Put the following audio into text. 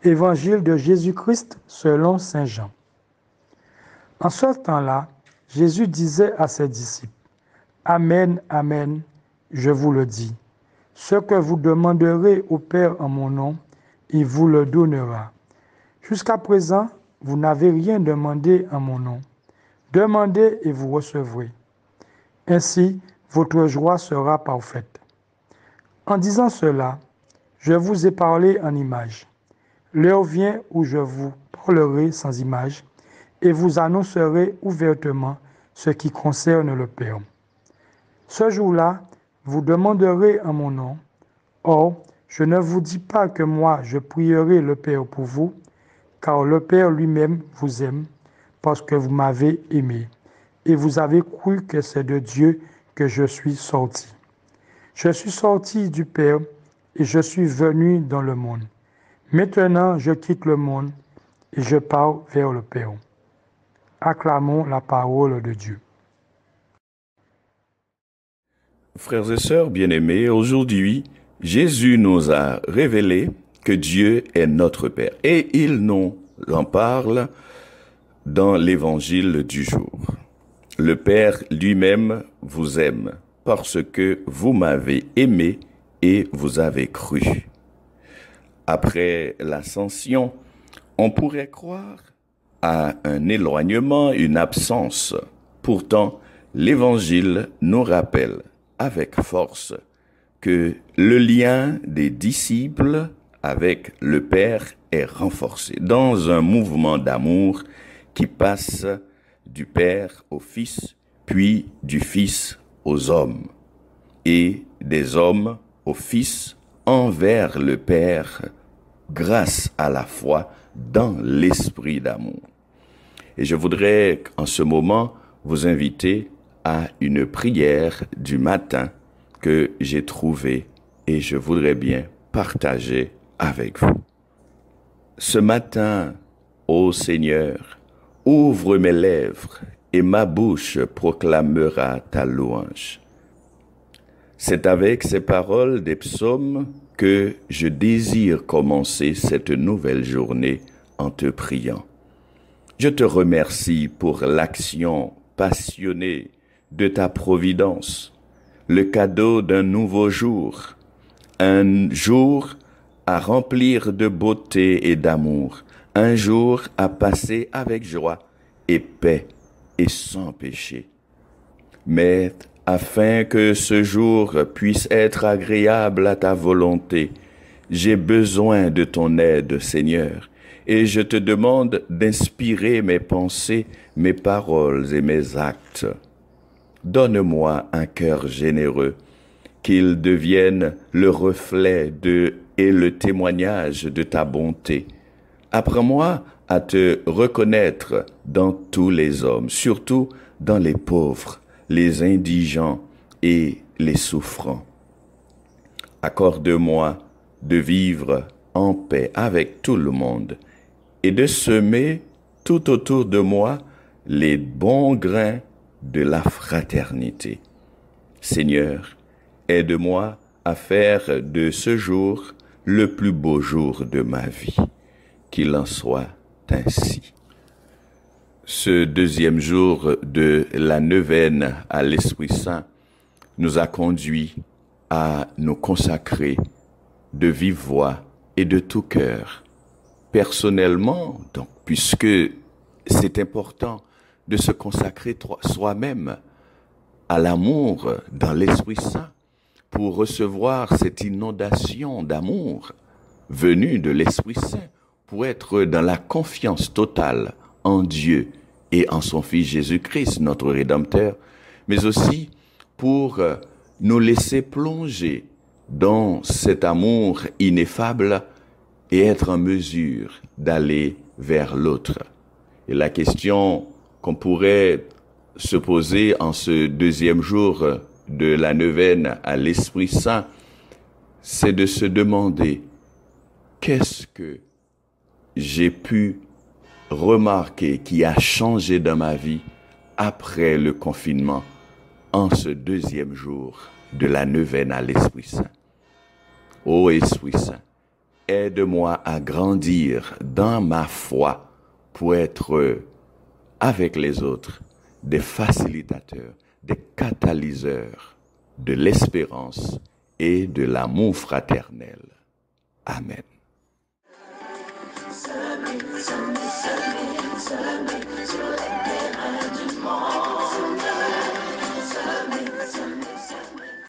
Évangile de Jésus-Christ selon saint Jean. En ce temps-là, Jésus disait à ses disciples, « Amen, amen, je vous le dis, ce que vous demanderez au Père en mon nom, il vous le donnera. Jusqu'à présent, vous n'avez rien demandé en mon nom. Demandez et vous recevrez. Ainsi, votre joie sera parfaite. » En disant cela, je vous ai parlé en image. L'heure vient où je vous parlerai sans image et vous annoncerai ouvertement ce qui concerne le Père. Ce jour-là, vous demanderez en mon nom. Or, je ne vous dis pas que moi je prierai le Père pour vous, car le Père lui-même vous aime, parce que vous m'avez aimé, et vous avez cru que c'est de Dieu que je suis sorti. Je suis sorti du Père, et je suis venu dans le monde. Maintenant, je quitte le monde, et je pars vers le Père. Acclamons la parole de Dieu. Frères et sœurs bien-aimés, aujourd'hui, Jésus nous a révélé que Dieu est notre Père. Et il nous en parle dans l'évangile du jour. Le Père lui-même vous aime parce que vous m'avez aimé et vous avez cru. Après l'ascension, on pourrait croire à un éloignement, une absence. Pourtant, l'évangile nous rappelle avec force que le lien des disciples avec le Père est renforcé dans un mouvement d'amour qui passe du Père au Fils, puis du Fils aux hommes, et des hommes au Fils envers le Père grâce à la foi dans l'esprit d'amour. Et je voudrais en ce moment vous inviter à une prière du matin que j'ai trouvée et je voudrais bien partager avec vous. Ce matin, ô Seigneur, ouvre mes lèvres et ma bouche proclamera ta louange. C'est avec ces paroles des psaumes que je désire commencer cette nouvelle journée en te priant. Je te remercie pour l'action passionnée de ta providence, le cadeau d'un nouveau jour, un jour à remplir de beauté et d'amour, un jour à passer avec joie et paix et sans péché. Mais afin que ce jour puisse être agréable à ta volonté, j'ai besoin de ton aide, Seigneur, et je te demande d'inspirer mes pensées, mes paroles et mes actes. Donne-moi un cœur généreux, qu'il devienne le reflet et le témoignage de ta bonté. Apprends-moi à te reconnaître dans tous les hommes, surtout dans les pauvres, les indigents et les souffrants. Accorde-moi de vivre en paix avec tout le monde et de semer tout autour de moi les bons grains de la fraternité. Seigneur, aide-moi à faire de ce jour le plus beau jour de ma vie. Qu'il en soit ainsi. Ce deuxième jour de la neuvaine à l'Esprit Saint nous a conduits à nous consacrer de vive voix et de tout cœur. Personnellement, donc, puisque c'est important de se consacrer soi-même à l'amour dans l'Esprit Saint pour recevoir cette inondation d'amour venue de l'Esprit Saint, pour être dans la confiance totale en Dieu et en son Fils Jésus-Christ, notre Rédempteur, mais aussi pour nous laisser plonger dans cet amour ineffable et être en mesure d'aller vers l'autre. Et la question qu'on pourrait se poser en ce deuxième jour de la neuvaine à l'Esprit Saint, c'est de se demander qu'est-ce que j'ai pu remarqué qui a changé dans ma vie après le confinement, en ce deuxième jour de la neuvaine à l'Esprit Saint. Ô Esprit Saint, aide-moi à grandir dans ma foi pour être avec les autres des facilitateurs, des catalyseurs de l'espérance et de l'amour fraternel. Amen. Sur